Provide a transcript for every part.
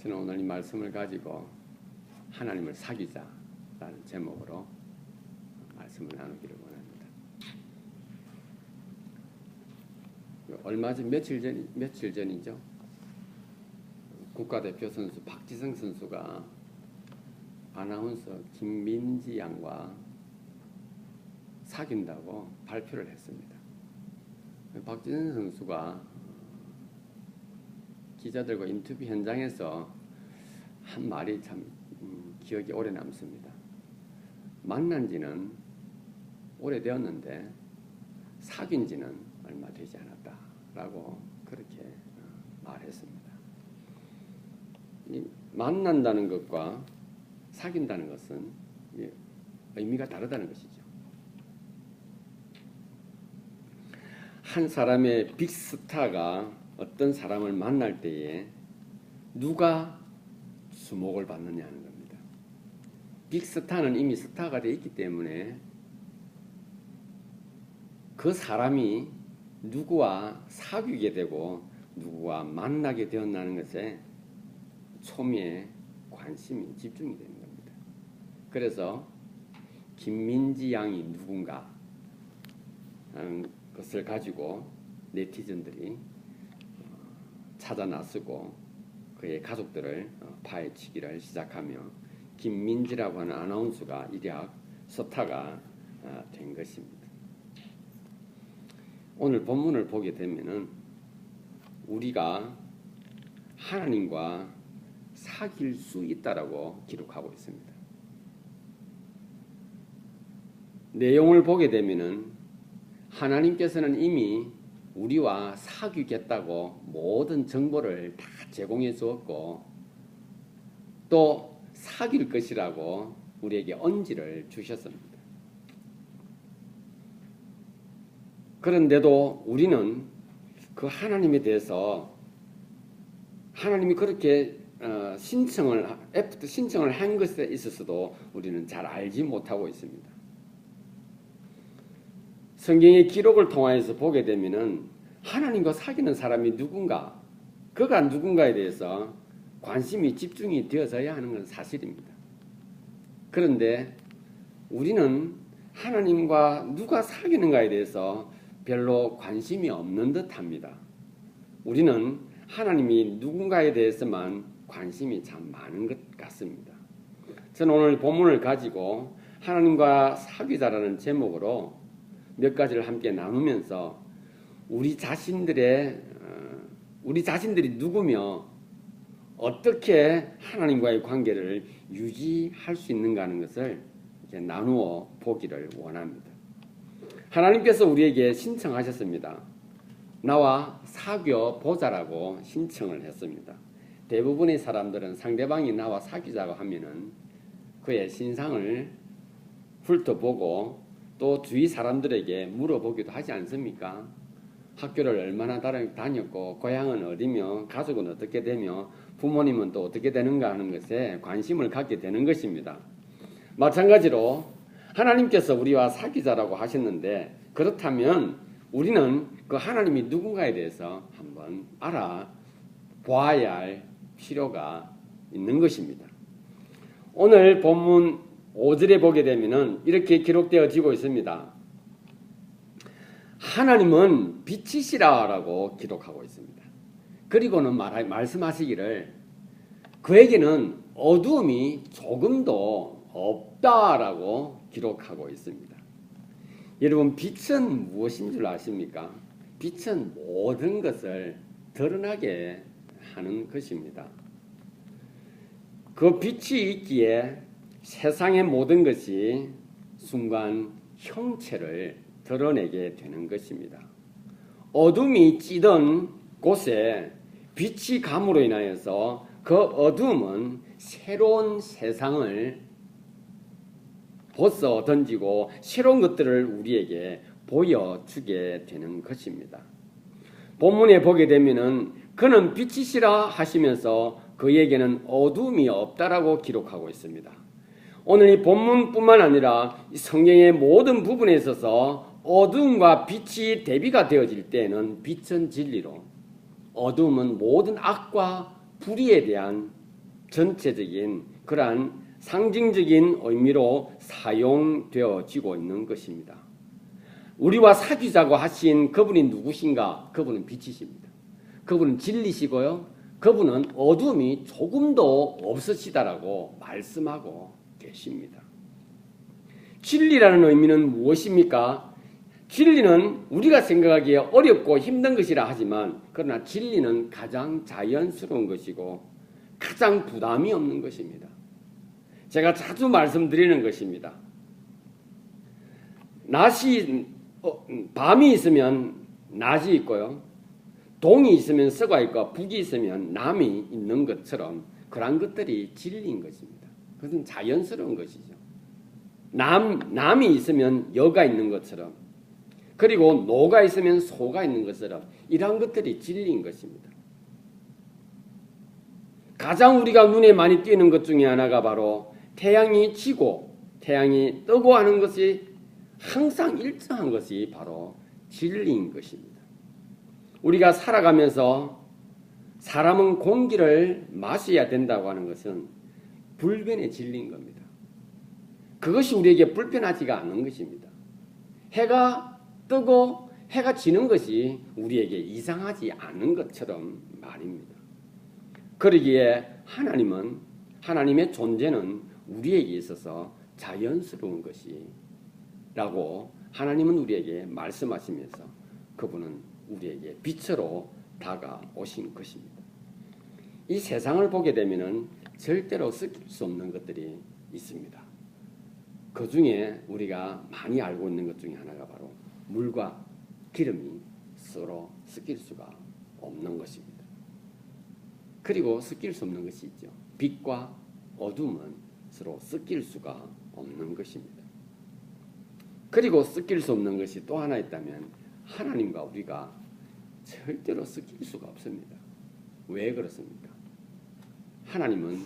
저는 오늘 이 말씀을 가지고 하나님을 사귀자라는 제목으로 말씀을 나누기를 원합니다. 얼마 전 며칠 전이죠. 국가대표 선수 박지성 선수가 아나운서 김민지 양과 사귄다고 발표를 했습니다. 박지성 선수가 기자들과 인터뷰 현장에서 한 말이 참 기억이 오래 남습니다. 만난 지는 오래되었는데 사귄 지는 얼마 되지 않았다라고 그렇게 말했습니다. 이 만난다는 것과 사귄다는 것은 의미가 다르다는 것이죠. 한 사람의 빅스타가 어떤 사람을 만날 때에 누가 주목을 받느냐 하는 겁니다. 빅스타는 이미 스타가 되어 있기 때문에 그 사람이 누구와 사귀게 되고 누구와 만나게 되었다는 것에 초미의 관심이 집중이 되는 겁니다. 그래서 김민지 양이 누군가 하는 것을 가지고 네티즌들이 찾아 나서고 그의 가족들을 파헤치기를 시작하며 김민지라고 하는 아나운서가 일약 스타가 된 것입니다. 오늘 본문을 보게 되면은 우리가 하나님과 사귈 수 있다라고 기록하고 있습니다. 내용을 보게 되면은 하나님께서는 이미 우리와 사귀겠다고 모든 정보를 다 제공해 주었고 또 사귈 것이라고 우리에게 언지를 주셨습니다. 그런데도 우리는 그 하나님에 대해서 하나님이 그렇게 신청을 한 것에 있어서도 우리는 잘 알지 못하고 있습니다. 성경의 기록을 통해서 보게 되면은 하나님과 사귀는 사람이 누군가, 그가 누군가에 대해서 관심이 집중이 되어져야 하는 건 사실입니다. 그런데 우리는 하나님과 누가 사귀는가에 대해서 별로 관심이 없는 듯합니다. 우리는 하나님이 누군가에 대해서만 관심이 참 많은 것 같습니다. 저는 오늘 본문을 가지고 하나님과 사귀자라는 제목으로 몇 가지를 함께 나누면서 우리 자신들이 누구며 어떻게 하나님과의 관계를 유지할 수 있는가 하는 것을 이렇게 나누어 보기를 원합니다. 하나님께서 우리에게 신청하셨습니다. 나와 사귀어 보자라고 신청을 했습니다. 대부분의 사람들은 상대방이 나와 사귀자고 하면은 그의 신상을 훑어보고 또 주위 사람들에게 물어보기도 하지 않습니까? 학교를 얼마나 다녔고 고향은 어디며 가족은 어떻게 되며 부모님은 또 어떻게 되는가 하는 것에 관심을 갖게 되는 것입니다. 마찬가지로 하나님께서 우리와 사귀자라고 하셨는데 그렇다면 우리는 그 하나님이 누군가에 대해서 한번 알아보아야 할 필요가 있는 것입니다. 오늘 본문 5절에 보게 되면은 이렇게 기록되어지고 있습니다. 하나님은 빛이시라라고 기록하고 있습니다. 그리고는 말씀하시기를 그에게는 어두움이 조금도 없다라고 기록하고 있습니다. 여러분, 빛은 무엇인 줄 아십니까? 빛은 모든 것을 드러나게 하는 것입니다. 그 빛이 있기에 세상의 모든 것이 순간 형체를 드러내게 되는 것입니다. 어둠이 찌던 곳에 빛이 감으로 인하여서 그 어둠은 새로운 세상을 벗어 던지고 새로운 것들을 우리에게 보여주게 되는 것입니다. 본문에 보게 되면은 그는 빛이시라 하시면서 그에게는 어둠이 없다라고 기록하고 있습니다. 오늘 이 본문뿐만 아니라 성경의 모든 부분에 있어서 어둠과 빛이 대비가 되어질 때에는 빛은 진리로, 어둠은 모든 악과 불의에 대한 전체적인 그러한 상징적인 의미로 사용되어지고 있는 것입니다. 우리와 사귀자고 하신 그분이 누구신가? 그분은 빛이십니다. 그분은 진리시고요. 그분은 어둠이 조금도 없으시다라고 말씀하고 계십니다. 진리라는 의미는 무엇입니까? 진리는 우리가 생각하기에 어렵고 힘든 것이라 하지만 그러나 진리는 가장 자연스러운 것이고 가장 부담이 없는 것입니다. 제가 자주 말씀드리는 것입니다. 밤이 있으면 낮이 있고요. 동이 있으면 서가 있고 북이 있으면 남이 있는 것처럼 그런 것들이 진리인 것입니다. 그것은 자연스러운 것이죠. 남이 있으면 여가 있는 것처럼 그리고 노가 있으면 소가 있는 것처럼 이러한 것들이 진리인 것입니다. 가장 우리가 눈에 많이 띄는 것 중에 하나가 바로 태양이 지고 태양이 뜨고 하는 것이 항상 일정한 것이 바로 진리인 것입니다. 우리가 살아가면서 사람은 공기를 마셔야 된다고 하는 것은 불변의 진리인 겁니다. 그것이 우리에게 불편하지가 않은 것입니다. 해가 뜨고 해가 지는 것이 우리에게 이상하지 않은 것처럼 말입니다. 그러기에 하나님의 존재는 우리에게 있어서 자연스러운 것이라고 하나님은 우리에게 말씀하시면서 그분은 우리에게 빛으로 다가오신 것입니다. 이 세상을 보게 되면 절대로 섞일 수 없는 것들이 있습니다. 그 중에 우리가 많이 알고 있는 것 중에 하나가 바로 물과 기름이 서로 섞일 수가 없는 것입니다. 그리고 섞일 수 없는 것이 있죠. 빛과 어둠은 서로 섞일 수가 없는 것입니다. 그리고 섞일 수 없는 것이 또 하나 있다면 하나님과 우리가 절대로 섞일 수가 없습니다. 왜 그렇습니까? 하나님은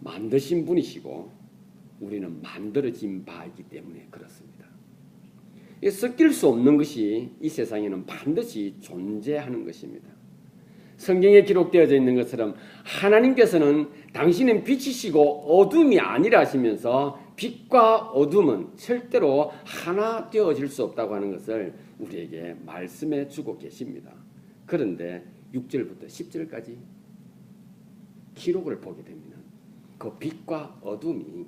만드신 분이시고 우리는 만들어진 바이기 때문에 그렇습니다. 섞일 수 없는 것이 이 세상에는 반드시 존재하는 것입니다. 성경에 기록되어져 있는 것처럼 하나님께서는 당신은 빛이시고 어둠이 아니라 하시면서 빛과 어둠은 절대로 하나 되어질 수 없다고 하는 것을 우리에게 말씀해 주고 계십니다. 그런데 6절부터 10절까지 기록을 보게 되면 그 빛과 어둠이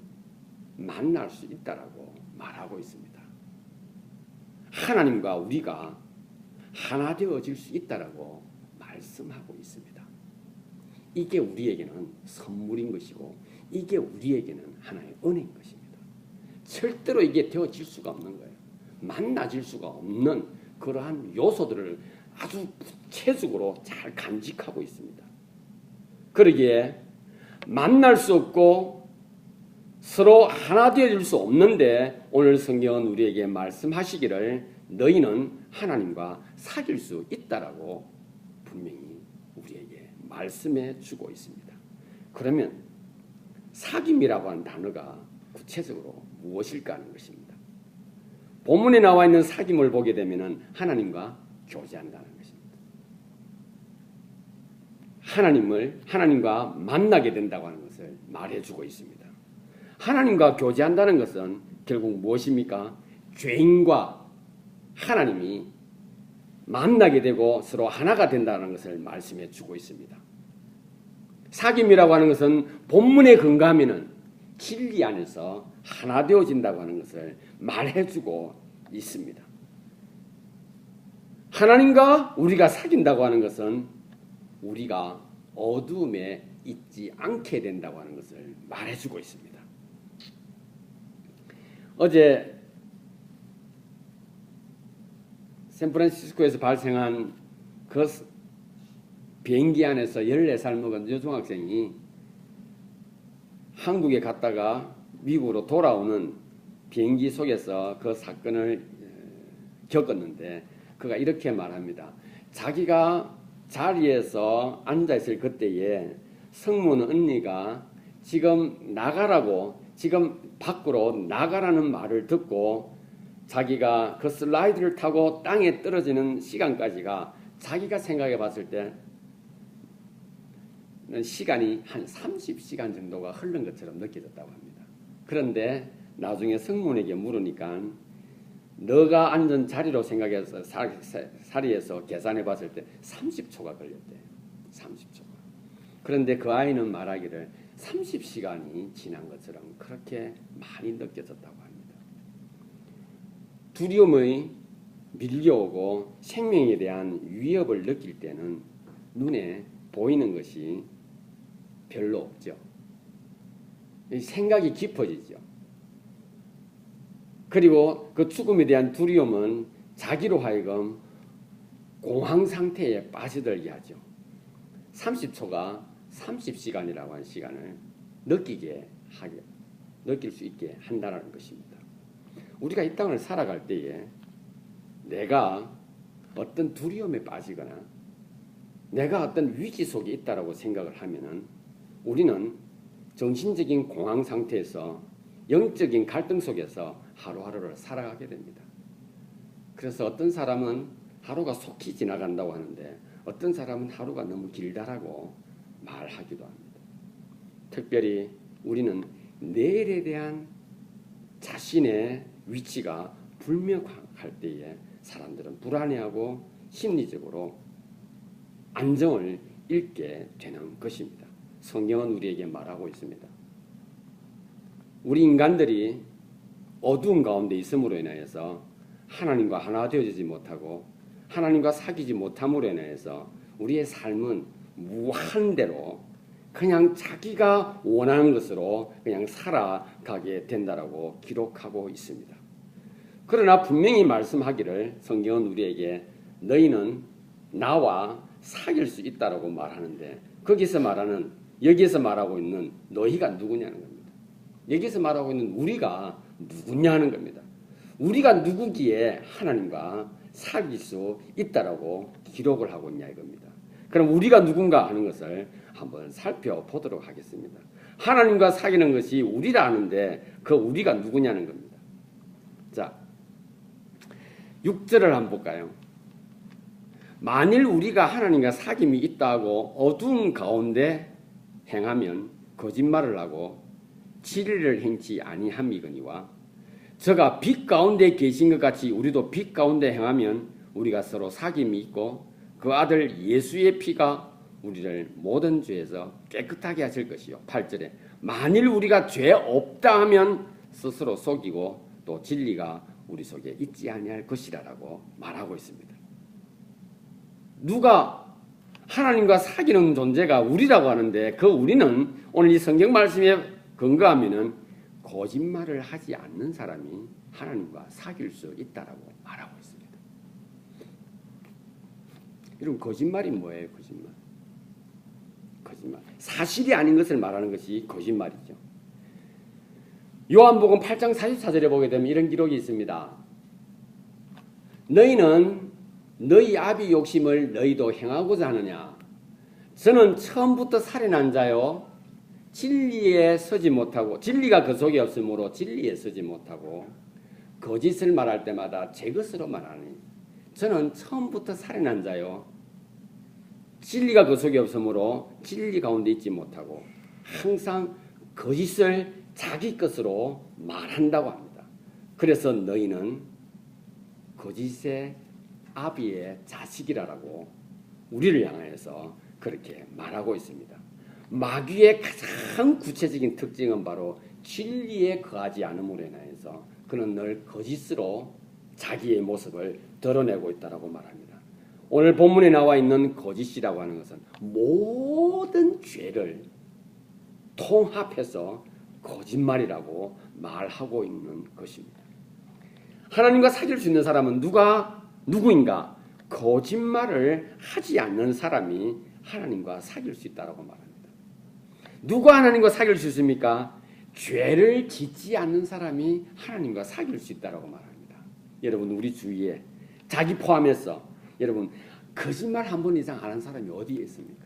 만날 수 있다라고 말하고 있습니다. 하나님과 우리가 하나 되어질 수 있다라고 말씀하고 있습니다. 이게 우리에게는 선물인 것이고 이게 우리에게는 하나의 은혜인 것입니다. 절대로 이게 되어질 수가 없는 거예요. 만나질 수가 없는 그러한 요소들을 아주 구체적으로 잘 간직하고 있습니다. 그러기에 만날 수 없고 서로 하나 되어질 수 없는데 오늘 성경은 우리에게 말씀하시기를 너희는 하나님과 사귈 수 있다라고 분명히 우리에게 말씀해 주고 있습니다. 그러면 사귐이라고 하는 단어가 구체적으로 무엇일까 하는 것입니다. 본문에 나와 있는 사귐을 보게 되면 하나님과 교제한다는 것입니다. 하나님과 만나게 된다고 하는 것을 말해주고 있습니다. 하나님과 교제한다는 것은 결국 무엇입니까? 죄인과 하나님이 만나게 되고 서로 하나가 된다는 것을 말씀해 주고 있습니다. 사귐이라고 하는 것은 본문에 근거하면은 진리 안에서 하나 되어진다고 하는 것을 말해주고 있습니다. 하나님과 우리가 사귄다고 하는 것은 우리가 어둠에 있지 않게 된다고 하는 것을 말해주고 있습니다. 어제 샌프란시스코에서 발생한 그 비행기 안에서 14살 먹은 여중학생이 한국에 갔다가 미국으로 돌아오는 비행기 속에서 그 사건을 겪었는데 그가 이렇게 말합니다. 자기가 자리에서 앉아있을 그때에 성문 언니가 지금 나가라고 지금 밖으로 나가라는 말을 듣고 자기가 그 슬라이드를 타고 땅에 떨어지는 시간까지가 자기가 생각해 봤을 때 시간이 한 30시간 정도가 흐른 것처럼 느껴졌다고 합니다. 그런데 나중에 성문에게 물으니까 너가 앉은 자리로 생각해서 자리에서 계산해 봤을 때 30초가 걸렸대요. 30초가. 그런데 그 아이는 말하기를 30시간이 지난 것처럼 그렇게 많이 느껴졌다고 합니다. 두려움이 밀려오고 생명에 대한 위협을 느낄 때는 눈에 보이는 것이 별로 없죠. 생각이 깊어지죠. 그리고 그 죽음에 대한 두려움은 자기로 하여금 공황 상태에 빠져들게 하죠. 30초가 30시간이라고 하는 시간을 느낄 수 있게 한다는 것입니다. 우리가 이 땅을 살아갈 때에 내가 어떤 두려움에 빠지거나 내가 어떤 위기 속에 있다라고 생각을 하면은 우리는 정신적인 공황 상태에서 영적인 갈등 속에서 하루하루를 살아가게 됩니다. 그래서 어떤 사람은 하루가 속히 지나간다고 하는데 어떤 사람은 하루가 너무 길다라고 말하기도 합니다. 특별히 우리는 내일에 대한 자신의 위치가 불명확할 때에 사람들은 불안해하고 심리적으로 안정을 잃게 되는 것입니다. 성경은 우리에게 말하고 있습니다. 우리 인간들이 어두운 가운데 있음으로 인하여서 하나님과 하나 되어지지 못하고 하나님과 사귀지 못함으로 인하여서 우리의 삶은 무한대로 그냥 자기가 원하는 것으로 그냥 살아가게 된다라고 기록하고 있습니다. 그러나 분명히 말씀하기를 성경은 우리에게 너희는 나와 사귈 수 있다라고 말하는데 여기서 말하고 있는 너희가 누구냐는 겁니다. 여기서 말하고 있는 우리가 누구냐는 겁니다. 우리가 누구기에 하나님과 사귈 수 있다라고 기록을 하고 있냐 이겁니다. 그럼 우리가 누군가 하는 것을 한번 살펴보도록 하겠습니다. 하나님과 사귀는 것이 우리라 하는데 그 우리가 누구냐는 겁니다. 자, 6절을 한번 볼까요? 만일 우리가 하나님과 사귐이 있다고 어두운 가운데 행하면 거짓말을 하고 진리를 행치 아니함이거니와 저가 빛 가운데 계신 것 같이 우리도 빛 가운데 행하면 우리가 서로 사귐이 있고 그 아들 예수의 피가 우리를 모든 죄에서 깨끗하게 하실 것이요. 8절에 만일 우리가 죄 없다 하면 스스로 속이고 또 진리가 우리 속에 있지 아니할 것이라고 말하고 있습니다. 누가 하나님과 사귀는 존재가 우리라고 하는데 그 우리는 오늘 이 성경 말씀에 근거하면은 거짓말을 하지 않는 사람이 하나님과 사귈 수 있다라고 말하고 있습니다. 여러분 거짓말이 뭐예요? 거짓말. 사실이 아닌 것을 말하는 것이 거짓말이죠. 요한복음 8장 44절에 보게 되면 이런 기록이 있습니다. 너희는 너희 아비 욕심을 너희도 행하고자 하느냐? 저는 처음부터 살인한 자요. 진리에 서지 못하고 진리가 그 속에 없으므로 진리에 서지 못하고 거짓을 말할 때마다 제 것으로 말하니 저는 처음부터 살인한 자요. 진리가 그 속에 없으므로 진리 가운데 있지 못하고 항상 거짓을 자기 것으로 말한다고 합니다. 그래서 너희는 거짓의 아비의 자식이라고 우리를 향해서 그렇게 말하고 있습니다. 마귀의 가장 구체적인 특징은 바로 진리에 거하지 않음으로 인해서 그는 늘 거짓으로 자기의 모습을 드러내고 있다고 말합니다. 오늘 본문에 나와 있는 거짓이라고 하는 것은 모든 죄를 통합해서 거짓말이라고 말하고 있는 것입니다. 하나님과 사귈 수 있는 사람은 누구인가? 거짓말을 하지 않는 사람이 하나님과 사귈 수 있다고 말합니다. 누가 하나님과 사귈 수 있습니까? 죄를 짓지 않는 사람이 하나님과 사귈 수 있다고 말합니다. 여러분 우리 주위에 자기 포함해서 여러분 거짓말 한 번 이상 안 한 사람이 어디에 있습니까?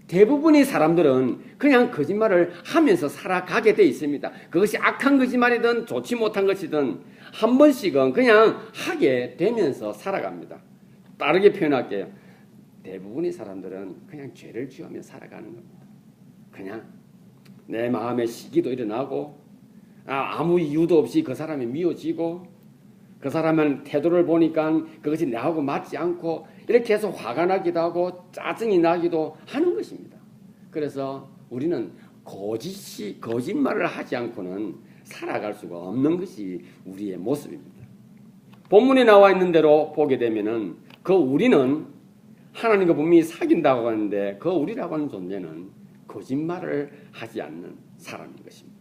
대부분의 사람들은 그냥 거짓말을 하면서 살아가게 돼 있습니다. 그것이 악한 거짓말이든 좋지 못한 것이든 한 번씩은 그냥 하게 되면서 살아갑니다. 빠르게 표현할게요. 대부분의 사람들은 그냥 죄를 지으며 살아가는 겁니다. 그냥 내 마음에 시기도 일어나고 아무 이유도 없이 그 사람이 미워지고 그 사람은 태도를 보니까 그것이 나하고 맞지 않고 이렇게 해서 화가 나기도 하고 짜증이 나기도 하는 것입니다. 그래서 우리는 거짓말을 하지 않고는 살아갈 수가 없는 것이 우리의 모습입니다. 본문에 나와 있는 대로 보게 되면은 그 우리는 하나님과 분명히 사귄다고 하는데 그 우리라고 하는 존재는 거짓말을 하지 않는 사람인 것입니다.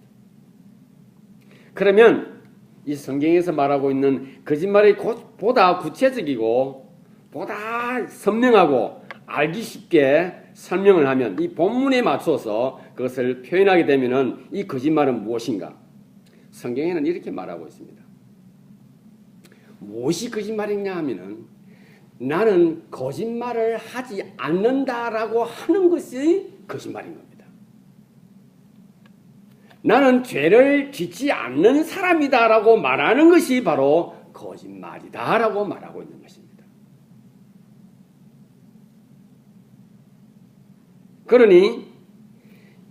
그러면 이 성경에서 말하고 있는 거짓말이 보다 구체적이고 보다 선명하고 알기 쉽게 설명을 하면 이 본문에 맞춰서 그것을 표현하게 되면은 이 거짓말은 무엇인가? 성경에는 이렇게 말하고 있습니다. 무엇이 거짓말이냐 하면은 나는 거짓말을 하지 않는다라고 하는 것이 거짓말인 겁니다. 나는 죄를 짓지 않는 사람이다라고 말하는 것이 바로 거짓말이다라고 말하고 있는 것입니다. 그러니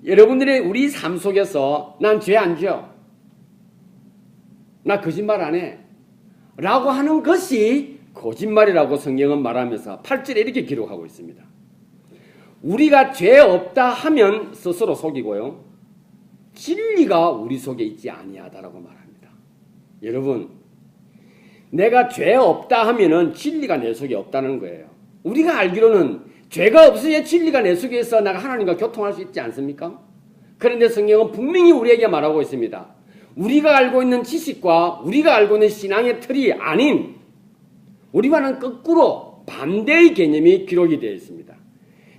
여러분들의 우리 삶 속에서 난 죄 안 지어, 나 거짓말 안 해 라고 하는 것이 거짓말이라고 성경은 말하면서 8절에 이렇게 기록하고 있습니다. 우리가 죄 없다 하면 스스로 속이고요, 진리가 우리 속에 있지 아니하다라고 말합니다. 여러분, 내가 죄 없다 하면은 진리가 내 속에 없다는 거예요. 우리가 알기로는 죄가 없어야 진리가 내 속에 있어 내가 하나님과 교통할 수 있지 않습니까? 그런데 성경은 분명히 우리에게 말하고 있습니다. 우리가 알고 있는 지식과 우리가 알고 있는 신앙의 틀이 아닌 우리와는 거꾸로 반대의 개념이 기록이 되어 있습니다.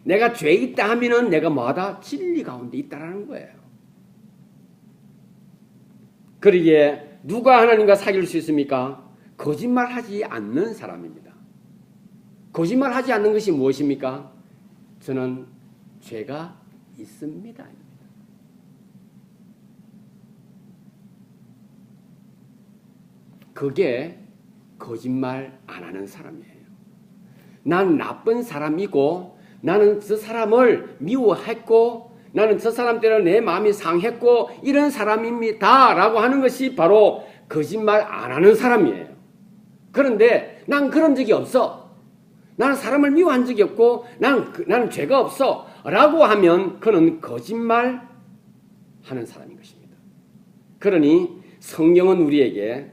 내가 죄 있다 하면은 내가 뭐하다? 진리 가운데 있다라는 거예요. 그러기에 누가 하나님과 사귈 수 있습니까? 거짓말하지 않는 사람입니다. 거짓말하지 않는 것이 무엇입니까? 저는 죄가 있습니다. 그게 거짓말 안 하는 사람이에요. 난 나쁜 사람이고 나는 저 사람을 미워했고 나는 저 사람 때문에 내 마음이 상했고 이런 사람입니다 라고 하는 것이 바로 거짓말 안 하는 사람이에요. 그런데 난 그런 적이 없어. 나는 사람을 미워한 적이 없고 나는 죄가 없어 라고 하면 그는 거짓말 하는 사람인 것입니다. 그러니 성경은 우리에게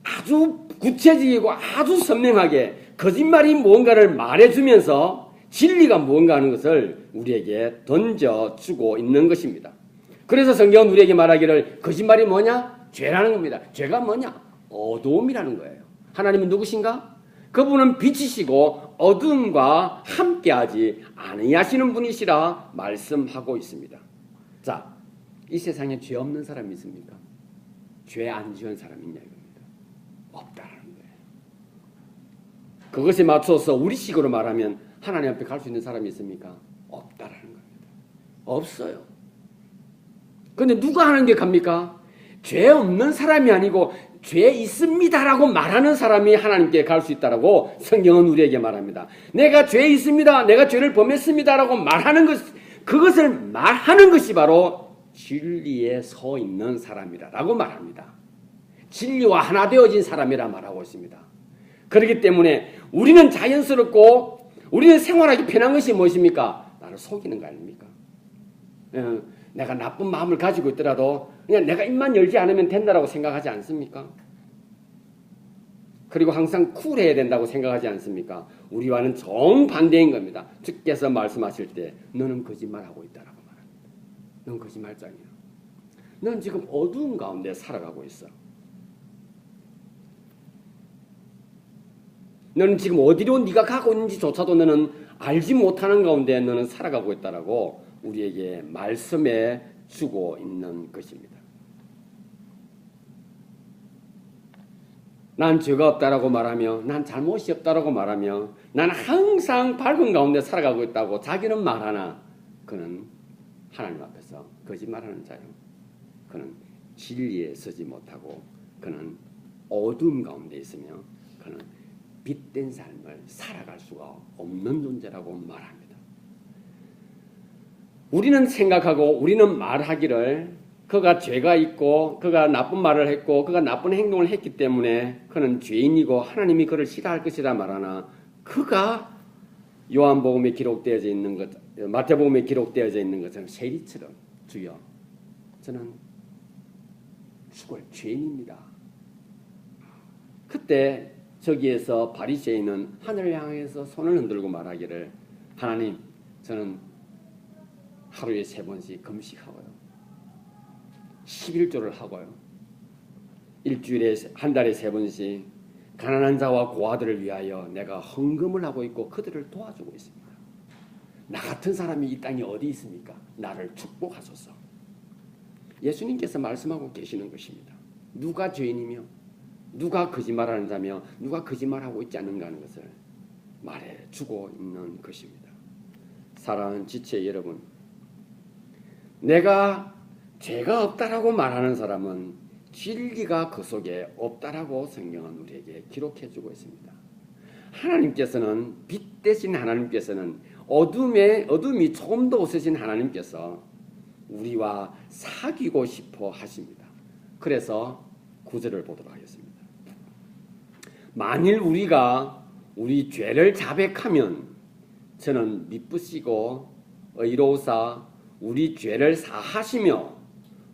아주 구체적이고 아주 선명하게 거짓말이 무언가를 말해주면서 진리가 무언가 하는 것을 우리에게 던져주고 있는 것입니다. 그래서 성경은 우리에게 말하기를 거짓말이 뭐냐? 죄라는 겁니다. 죄가 뭐냐? 어두움이라는 거예요. 하나님은 누구신가? 그분은 빛이시고 어두움과 함께하지 아니하시는 분이시라 말씀하고 있습니다. 자, 이 세상에 죄 없는 사람이 있습니까? 죄 안 지은 사람이 있냐 이겁니다. 없다라는 거예요. 그것에 맞춰서 우리식으로 말하면 하나님 앞에 갈 수 있는 사람이 있습니까? 없다라는 겁니다. 없어요. 그런데 누가 하는 게 갑니까? 죄 없는 사람이 아니고 죄 있습니다라고 말하는 사람이 하나님께 갈 수 있다라고 성경은 우리에게 말합니다. 내가 죄 있습니다. 내가 죄를 범했습니다라고 말하는 것, 그것을 말하는 것이 바로 진리에 서 있는 사람이라고 말합니다. 진리와 하나 되어진 사람이라 말하고 있습니다. 그렇기 때문에 우리는 자연스럽고 우리는 생활하기 편한 것이 무엇입니까? 나를 속이는 거 아닙니까? 내가 나쁜 마음을 가지고 있더라도 그냥 내가 입만 열지 않으면 된다라고 생각하지 않습니까? 그리고 항상 쿨해야 된다고 생각하지 않습니까? 우리와는 정반대인 겁니다. 주께서 말씀하실 때 너는 거짓말하고 있다라고 말합니다. 넌 거짓말장이야. 넌 지금 어두운 가운데 살아가고 있어. 너는 지금 어디로 네가 가고 있는지조차도 너는 알지 못하는 가운데 너는 살아가고 있다라고 우리에게 말씀해 주고 있는 것입니다. 난 죄가 없다라고 말하며 난 잘못이 없다라고 말하며 난 항상 밝은 가운데 살아가고 있다고 자기는 말하나 그는 하나님 앞에서 거짓말하는 자요. 그는 진리에 서지 못하고 그는 어두움 가운데 있으며 그는 빛된 삶을 살아갈 수가 없는 존재라고 말합니다. 우리는 생각하고 우리는 말하기를 그가 죄가 있고 그가 나쁜 말을 했고 그가 나쁜 행동을 했기 때문에 그는 죄인이고 하나님이 그를 싫어할 것이라 말하나 그가 요한복음에 기록되어져 있는 것, 마태복음에 기록되어져 있는 것처럼 세리처럼 주여 저는 죽을 죄인입니다. 그때 저기에서 바리새인은 하늘을 향해서 손을 흔들고 말하기를 하나님 저는 하루에 3번씩 금식하고요. 11조를 하고요. 일주일에 한 달에 3번씩 가난한 자와 고아들을 위하여 내가 헌금을 하고 있고 그들을 도와주고 있습니다. 나 같은 사람이 이 땅에 어디 있습니까? 나를 축복하소서. 예수님께서 말씀하고 계시는 것입니다. 누가 죄인이며 누가 거짓말하는 자며 누가 거짓말하고 있지 않는가 하는 것을 말해주고 있는 것입니다. 사랑하는 지체 여러분, 내가 죄가 없다라고 말하는 사람은 진리가 그 속에 없다라고 성경은 우리에게 기록해주고 있습니다. 하나님께서는 빛 대신 하나님께서는 어둠이 조금 더 없으신 하나님께서 우리와 사귀고 싶어 하십니다. 그래서 9절을 보도록 하겠습니다. 만일 우리가 우리 죄를 자백하면 저는 미쁘시고 의로우사 우리 죄를 사하시며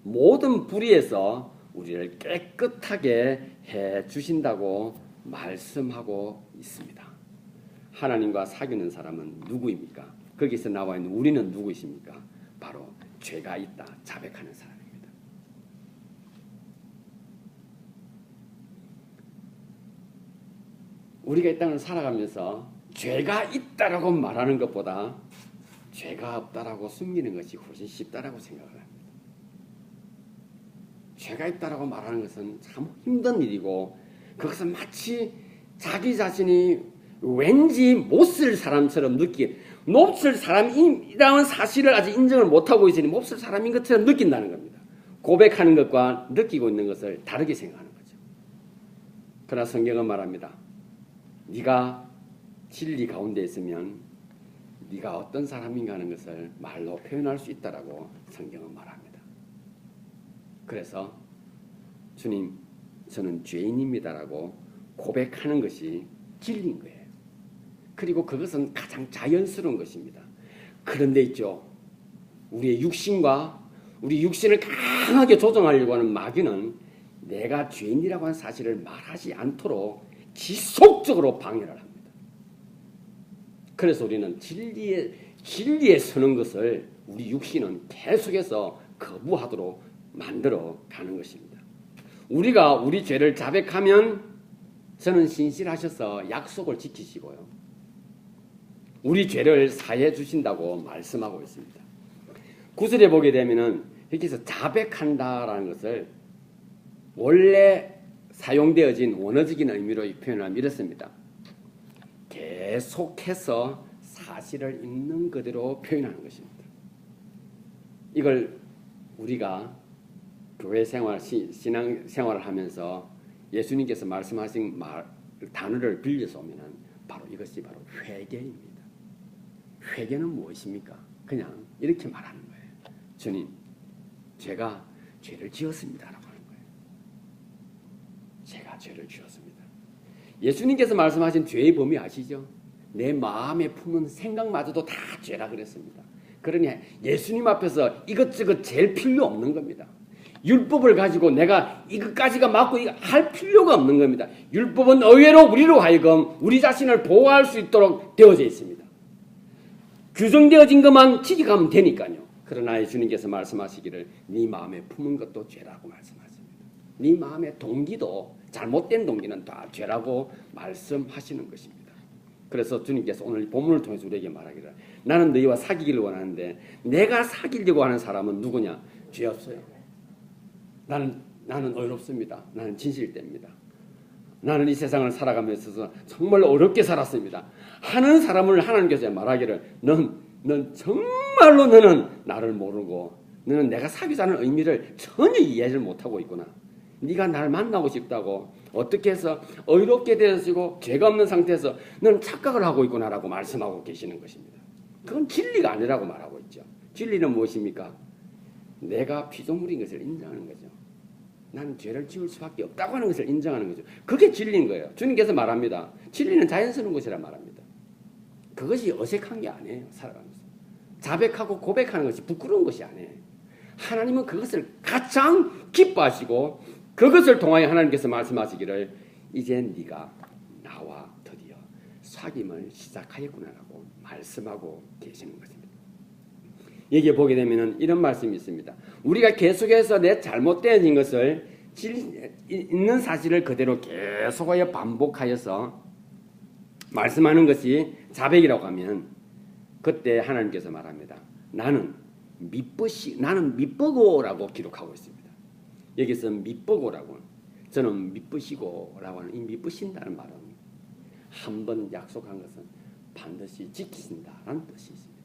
모든 불의에서 우리를 깨끗하게 해 주신다고 말씀하고 있습니다. 하나님과 사귀는 사람은 누구입니까? 거기서 나와 있는 우리는 누구이십니까? 바로 죄가 있다 자백하는 사람입니다. 우리가 이 땅을 살아가면서 죄가 있다라고 말하는 것보다 죄가 없다라고 숨기는 것이 훨씬 쉽다라고 생각을 합니다. 죄가 있다라고 말하는 것은 참 힘든 일이고 그것은 마치 자기 자신이 왠지 못쓸 사람처럼 못쓸 사람이라는 사실을 아직 인정을 못하고 있으니 못쓸 사람인 것처럼 느낀다는 겁니다. 고백하는 것과 느끼고 있는 것을 다르게 생각하는 거죠. 그러나 성경은 말합니다. 네가 진리 가운데 있으면 네가 어떤 사람인가 하는 것을 말로 표현할 수 있다라고 성경은 말합니다. 그래서 주님 저는 죄인입니다라고 고백하는 것이 진리인 거예요. 그리고 그것은 가장 자연스러운 것입니다. 그런데 있죠. 우리의 육신과 우리 육신을 강하게 조정하려고 하는 마귀는 내가 죄인이라고 하는 사실을 말하지 않도록 지속적으로 방해를 합니다. 그래서 우리는 진리에 서는 것을 우리 육신은 계속해서 거부하도록 만들어 가는 것입니다. 우리가 우리 죄를 자백하면 저는 신실하셔서 약속을 지키시고요. 우리 죄를 사해 주신다고 말씀하고 있습니다. 9절에 보게 되면은 여기서 자백한다라는 것을 원래 사용되어진 원어적인 의미로 표현하면 이렇습니다. 계속해서 사실을 있는 그대로 표현하는 것입니다. 이걸 우리가 교회 생활, 신앙 생활을 하면서 예수님께서 말씀하신 단어를 빌려서 오면 바로 이것이 바로 회개입니다. 회개는 무엇입니까? 그냥 이렇게 말하는 거예요. 주님, 제가 죄를 지었습니다라고 하는 거예요. 제가 죄를 지었습니다. 예수님께서 말씀하신 죄의 범위 아시죠? 내 마음에 품은 생각마저도 다 죄라 그랬습니다. 그러니 예수님 앞에서 이것저것 잴 필요 없는 겁니다. 율법을 가지고 내가 이것까지가 맞고 이거 할 필요가 없는 겁니다. 율법은 의외로 우리로 하여금 우리 자신을 보호할 수 있도록 되어져 있습니다. 규정되어진 것만 취직하면 되니까요. 그러나 예수님께서 말씀하시기를 네 마음에 품은 것도 죄라고 말씀하십니다. 네 마음의 동기도 잘못된 동기는 다 죄라고 말씀하시는 것입니다. 그래서 주님께서 오늘 본문을 통해서 우리에게 말하기를 나는 너희와 사귀기를 원하는데 내가 사귀려고 하는 사람은 누구냐? 죄 없어요. 나는 어렵습니다. 나는 진실됩니다. 나는 이 세상을 살아가면서 정말 어렵게 살았습니다. 하는 사람을 하나님께서 말하기를 넌 정말로 너는 나를 모르고 너는 내가 사귀자는 의미를 전혀 이해를 못하고 있구나. 네가 나를 만나고 싶다고 어떻게 해서 의롭게 되어지고 죄가 없는 상태에서 너는 착각을 하고 있구나라고 말씀하고 계시는 것입니다. 그건 진리가 아니라고 말하고 있죠. 진리는 무엇입니까? 내가 피조물인 것을 인정하는 거죠. 나는 죄를 지을 수밖에 없다고 하는 것을 인정하는 거죠. 그게 진리인 거예요. 주님께서 말합니다. 진리는 자연스러운 것이라 말합니다. 그것이 어색한 게 아니에요. 살아가면서. 자백하고 고백하는 것이 부끄러운 것이 아니에요. 하나님은 그것을 가장 기뻐하시고 그것을 통하여 하나님께서 말씀하시기를 이제 네가 나와 드디어 사귐을 시작하였구나라고 말씀하고 계시는 것입니다. 여기에 보게 되면 이런 말씀이 있습니다. 우리가 계속해서 내 잘못된 것을 있는 사실을 그대로 계속하여 반복하여서 말씀하는 것이 자백이라고 하면 그때 하나님께서 말합니다. 나는 미쁘고라고 기록하고 있습니다. 여기서 미쁘고라고 저는 미쁘시고라고 하는 이 미쁘신다는 말은 한번 약속한 것은 반드시 지키신다라는 뜻이 있습니다.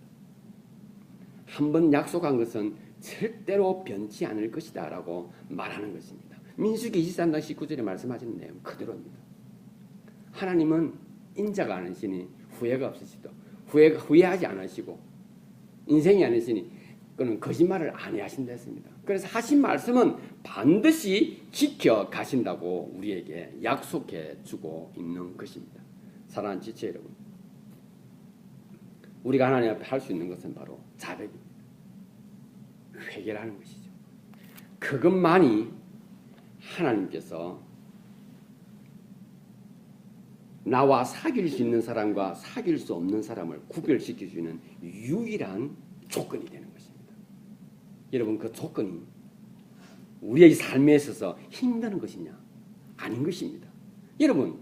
한번 약속한 것은 절대로 변치 않을 것이다 라고 말하는 것입니다. 민수기 23장 19절에 말씀하시는 내용 그대로입니다. 하나님은 인자가 않으시니 후회가 없으시도 후회하지 않으시고 인생이 아니시니 그는 거짓말을 아니하신다 했습니다. 그래서 하신 말씀은 반드시 지켜 가신다고 우리에게 약속해 주고 있는 것입니다. 사랑하는 지체 여러분, 우리가 하나님 앞에 할 수 있는 것은 바로 자백입니다. 회개라는 것이죠. 그것만이 하나님께서 나와 사귈 수 있는 사람과 사귈 수 없는 사람을 구별시킬 수 있는 유일한 조건이 되는 것입니다. 여러분, 그 조건이 우리의 삶에 있어서 힘드는 것이냐? 아닌 것입니다. 여러분,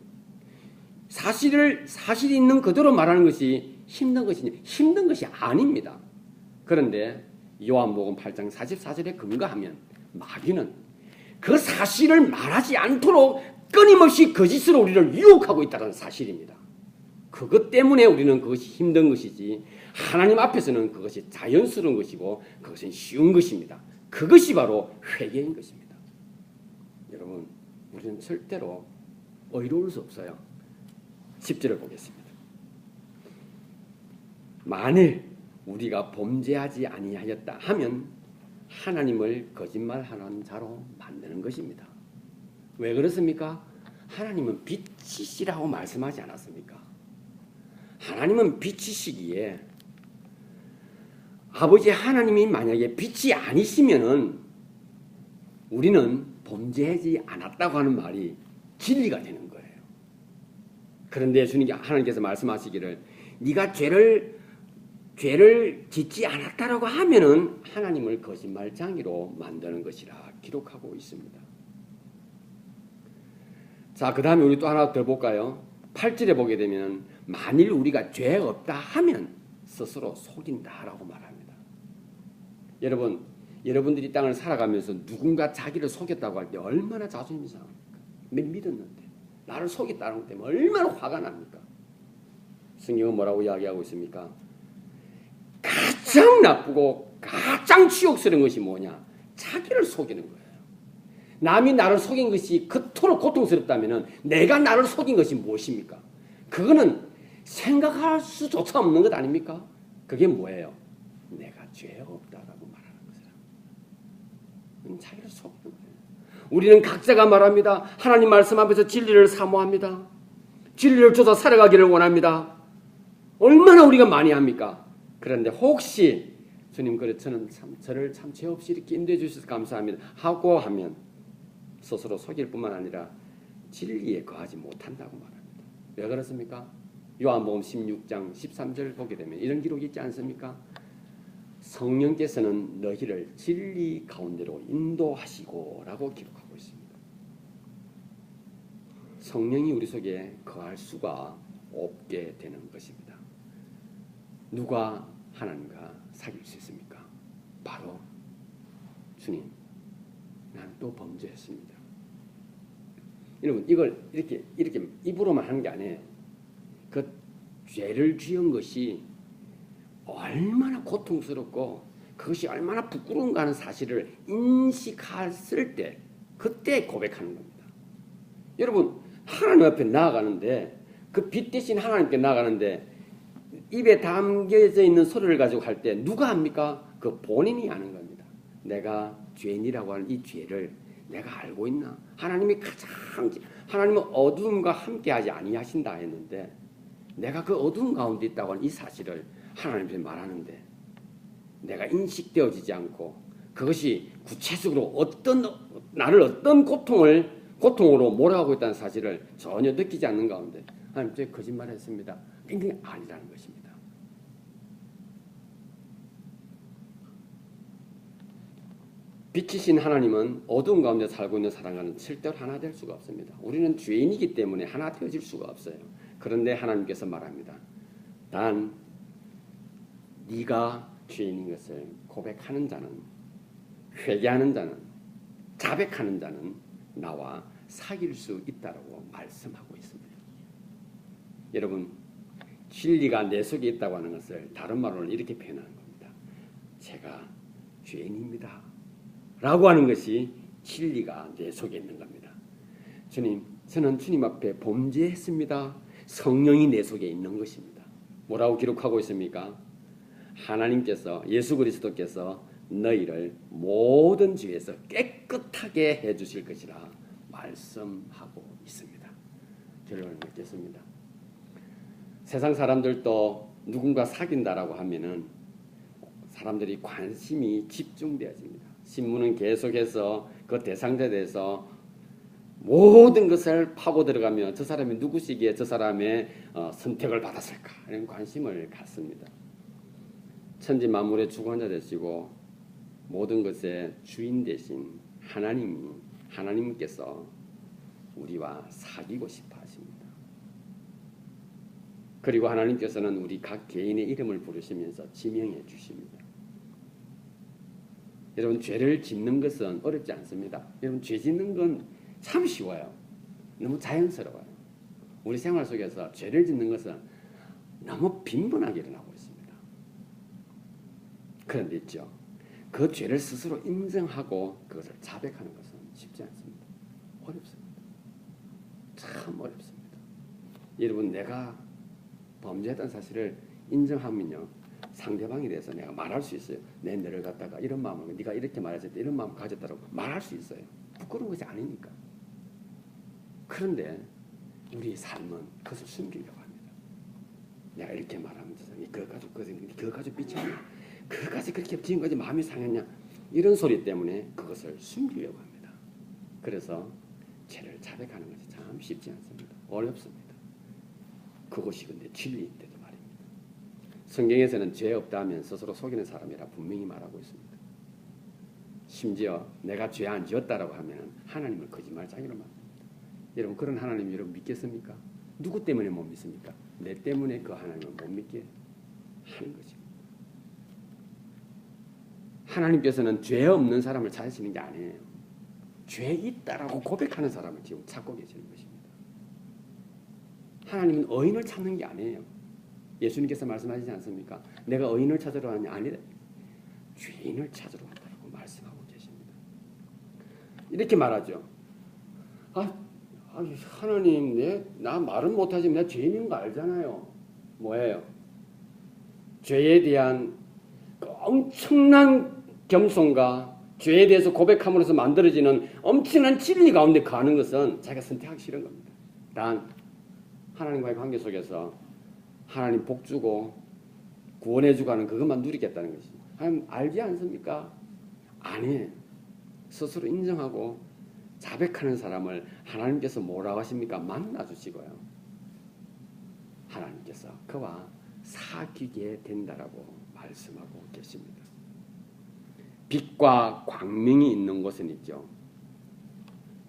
사실이 있는 그대로 말하는 것이 힘든 것이냐? 힘든 것이 아닙니다. 그런데 요한복음 8장 44절에 근거하면 마귀는 그 사실을 말하지 않도록 끊임없이 거짓으로 우리를 유혹하고 있다는 사실입니다. 그것 때문에 우리는 그것이 힘든 것이지 하나님 앞에서는 그것이 자연스러운 것이고 그것은 쉬운 것입니다. 그것이 바로 회개인 것입니다. 여러분, 우리는 절대로 의로울 수 없어요. 10절을 보겠습니다. 만일 우리가 범죄하지 아니하였다 하면 하나님을 거짓말하는 자로 만드는 것입니다. 왜 그렇습니까? 하나님은 빛이시라고 말씀하지 않았습니까? 하나님은 빛이시기에 아버지 하나님이 만약에 빛이 아니시면은 우리는 범죄하지 않았다고 하는 말이 진리가 되는 거예요. 그런데 하나님께서 말씀하시기를 네가 죄를 짓지 않았다라고 하면은 하나님을 거짓말장이로 만드는 것이라 기록하고 있습니다. 자, 그 다음에 우리 또 하나 더 볼까요? 8절에 보게 되면 만일 우리가 죄 없다 하면 스스로 속인다라고 말합니다. 여러분, 여러분들이 땅을 살아가면서 누군가 자기를 속였다고 할 때 얼마나 자존심이 상합니까? 믿었는데 나를 속였다는 것 때문에 얼마나 화가 납니까? 성경은 뭐라고 이야기하고 있습니까? 가장 나쁘고 가장 치욕스러운 것이 뭐냐? 자기를 속이는 거예요. 남이 나를 속인 것이 그토록 고통스럽다면 내가 나를 속인 것이 무엇입니까? 그거는 생각할 수조차 없는 것 아닙니까? 그게 뭐예요? 내가 죄가 없다라고 말하는 것이라. 자기를 속이는 거예요. 우리는 각자가 말합니다. 하나님 말씀 앞에서 진리를 사모합니다. 진리를 쫓아 살아가기를 원합니다. 얼마나 우리가 많이 합니까? 그런데 혹시 주님 그래 저를 참 죄 없이 이렇게 인도해 주셔서 감사합니다 하고 하면 스스로 속일 뿐만 아니라 진리에 거하지 못한다고 말합니다. 왜 그렇습니까? 요한복음 16장 13절 보게 되면 이런 기록이 있지 않습니까? 성령께서는 너희를 진리 가운데로 인도하시고 라고 기록하고 있습니다. 성령이 우리 속에 거할 수가 없게 되는 것입니다. 누가 하나님과 사귈 수 있습니까? 바로 주님, 난 또 범죄했습니다. 여러분, 이걸 이렇게 입으로만 하는 게 아니에요. 그 죄를 지은 것이 얼마나 고통스럽고 그것이 얼마나 부끄러운가 하는 사실을 인식했을 때 그때 고백하는 겁니다. 여러분 하나님 앞에 나아가는데 그 빛 대신 하나님께 나아가는데 입에 담겨져 있는 소리를 가지고 할 때 누가 합니까? 그 본인이 하는 겁니다. 내가 죄인이라고 하는 이 죄를 내가 알고 있나? 하나님이 하나님은 어두움과 함께하지 아니하신다 했는데 내가 그 어두움 가운데 있다고 하는 이 사실을 하나님께 말하는데 내가 인식되어지지 않고 그것이 구체적으로 나를 어떤 고통으로 몰아가고 있다는 사실을 전혀 느끼지 않는 가운데 하나님 저 거짓말했습니다. 굉장히 아니라는 것입니다. 빛이신 하나님은 어두운 가운데 살고 있는 사람과는 절대로 하나 될 수가 없습니다. 우리는 죄인이기 때문에 하나 되어질 수가 없어요. 그런데 하나님께서 말합니다. 단 네가 죄인인 것을 고백하는 자는, 회개하는 자는, 자백하는 자는 나와 사귈 수 있다고 말씀하고 있습니다. 여러분, 진리가 내 속에 있다고 하는 것을 다른 말로는 이렇게 표현하는 겁니다. 제가 죄인입니다 라고 하는 것이 진리가 내 속에 있는 겁니다. 주님, 저는 주님 앞에 범죄했습니다. 성령이 내 속에 있는 것입니다. 뭐라고 기록하고 있습니까? 하나님께서, 예수 그리스도께서 너희를 모든 죄에서 깨끗하게 해주실 것이라 말씀하고 있습니다. 결론을 맺겠습니다. 세상 사람들도 누군가 사귄다라고 하면은 사람들이 관심이 집중되어집니다. 신문은 계속해서 그 대상자에 대해서 모든 것을 파고 들어가며 저 사람이 누구시기에 저 사람의 선택을 받았을까 이런 관심을 갖습니다. 천지 만물의 주관자 되시고 모든 것의 주인 되신 하나님께서 우리와 사귀고 싶어 하십니다. 그리고 하나님께서는 우리 각 개인의 이름을 부르시면서 지명해 주십니다. 여러분, 죄를 짓는 것은 어렵지 않습니다. 여러분, 죄 짓는 건 참 쉬워요. 너무 자연스러워요. 우리 생활 속에서 죄를 짓는 것은 너무 빈번하게 일어나고 있습니다. 그런데 있죠. 그 죄를 스스로 인정하고 그것을 자백하는 것은 쉽지 않습니다. 어렵습니다. 참 어렵습니다. 여러분, 내가 범죄했던 사실을 인정하면요, 상대방에 대해서 내가 말할 수 있어요. 너를 갖다가 이런 마음을, 네가 이렇게 말했을 때 이런 마음을 가졌다고 말할 수 있어요. 부끄러운 것이 아니니까. 그런데 우리 삶은 그것을 숨기려고 합니다. 내가 이렇게 말하면 그거 가지고 삐쳤냐? 그거 가지고 그렇게 지금까지 마음이 상했냐? 이런 소리 때문에 그것을 숨기려고 합니다. 그래서 죄를 자백하는 것이 참 쉽지 않습니다. 어렵습니다. 그것이 근데 진리인데도 말입니다. 성경에서는 죄 없다면 스스로 속이는 사람이라 분명히 말하고 있습니다. 심지어 내가 죄 안 지었다라고 하면 하나님을 거짓말쟁이로 만듭니다. 여러분, 그런 하나님 여러분 믿겠습니까? 누구 때문에 못 믿습니까? 내 때문에 그 하나님을 못 믿게 하는 것입니다. 하나님께서는 죄 없는 사람을 찾으시는 게 아니에요. 죄 있다라고 고백하는 사람을 지금 찾고 계시는 것입니다. 하나님은 의인을 찾는 게 아니에요. 예수님께서 말씀하시지 않습니까? 내가 의인을 찾으러 왔냐? 아니래. 죄인을 찾으러 왔다고 말씀하고 계십니다. 이렇게 말하죠. 하나님, 나 말은 못하지만 내가 죄인인 거 알잖아요. 뭐예요? 죄에 대한 엄청난 겸손과 죄에 대해서 고백함으로써 만들어지는 엄청난 진리 가운데 가는 것은 자기가 선택하기 싫은 겁니다. 단 하나님과의 관계 속에서 하나님 복 주고 구원해 주고 하는 그것만 누리겠다는 것입니다. 하나님 알지 않습니까? 아니에요. 스스로 인정하고 자백하는 사람을 하나님께서 뭐라고 하십니까? 만나주시고요. 하나님께서 그와 사귀게 된다라고 말씀하고 계십니다. 빛과 광명이 있는 곳은 있죠.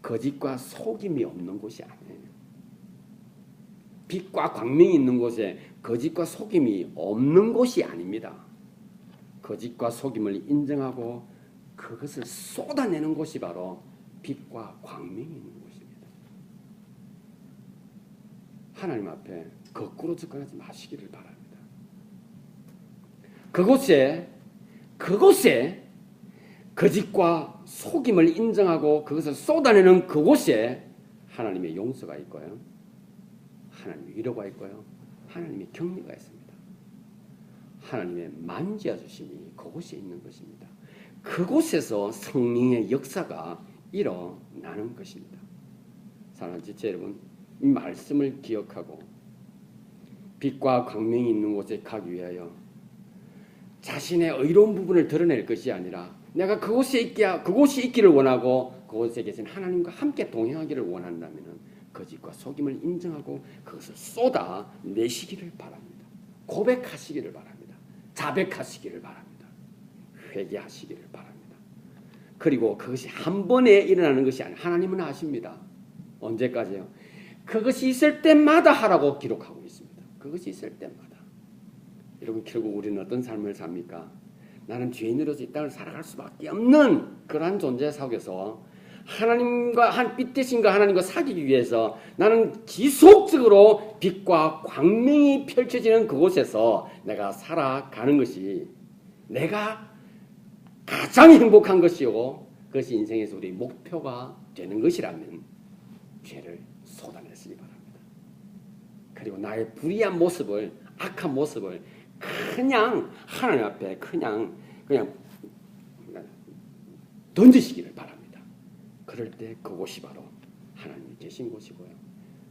거짓과 속임이 없는 곳이 아니에요. 빛과 광명이 있는 곳에 거짓과 속임이 없는 곳이 아닙니다. 거짓과 속임을 인정하고 그것을 쏟아내는 곳이 바로 빛과 광명이 있는 곳입니다. 하나님 앞에 거꾸로 접근하지 마시기를 바랍니다. 그곳에 거짓과 속임을 인정하고 그것을 쏟아내는 그곳에 하나님의 용서가 있고요. 하나님의 위로가 있고요. 하나님의 격려가 있습니다. 하나님의 만져주심이 그곳에 있는 것입니다. 그곳에서 성령의 역사가 일어나는 것입니다. 사랑하는 지체 여러분, 이 말씀을 기억하고 빛과 광명이 있는 곳에 가기 위하여 자신의 의로운 부분을 드러낼 것이 아니라 내가 그곳이 있기를 원하고 그곳에 계신 하나님과 함께 동행하기를 원한다면 거짓과 속임을 인정하고 그것을 쏟아내시기를 바랍니다. 고백하시기를 바랍니다. 자백하시기를 바랍니다. 회개하시기를 바랍니다. 그리고 그것이 한 번에 일어나는 것이 아니라 하나님은 아십니다. 언제까지요? 그것이 있을 때마다 하라고 기록하고 있습니다. 그것이 있을 때마다. 여러분, 결국 우리는 어떤 삶을 삽니까? 나는 죄인으로서 이 땅을 살아갈 수밖에 없는 그러한 존재 속에서 하나님과 빛 대신과 하나님과 사귀기 위해서 나는 지속적으로 빛과 광명이 펼쳐지는 그곳에서 내가 살아가는 것이 내가 가장 행복한 것이요, 그것이 인생에서 우리 목표가 되는 것이라면 죄를 쏟아내시기 바랍니다. 그리고 나의 불의한 모습을, 악한 모습을 그냥 하나님 앞에 그냥 던지시기를 바랍니다. 그럴 때 그곳이 바로 하나님이 계신 곳이고요.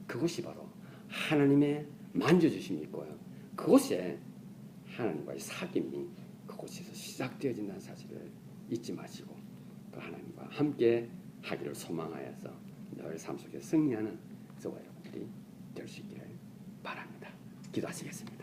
그곳이 바로 하나님의 만져주심이 있고요. 그곳에 하나님과의 사귐이 그곳에서 시작되어진다는 사실을 잊지 마시고 또 하나님과 함께 하기를 소망하여서 너의 삶 속에 승리하는 저와 여러분들이 될 수 있기를 바랍니다. 기도하시겠습니다.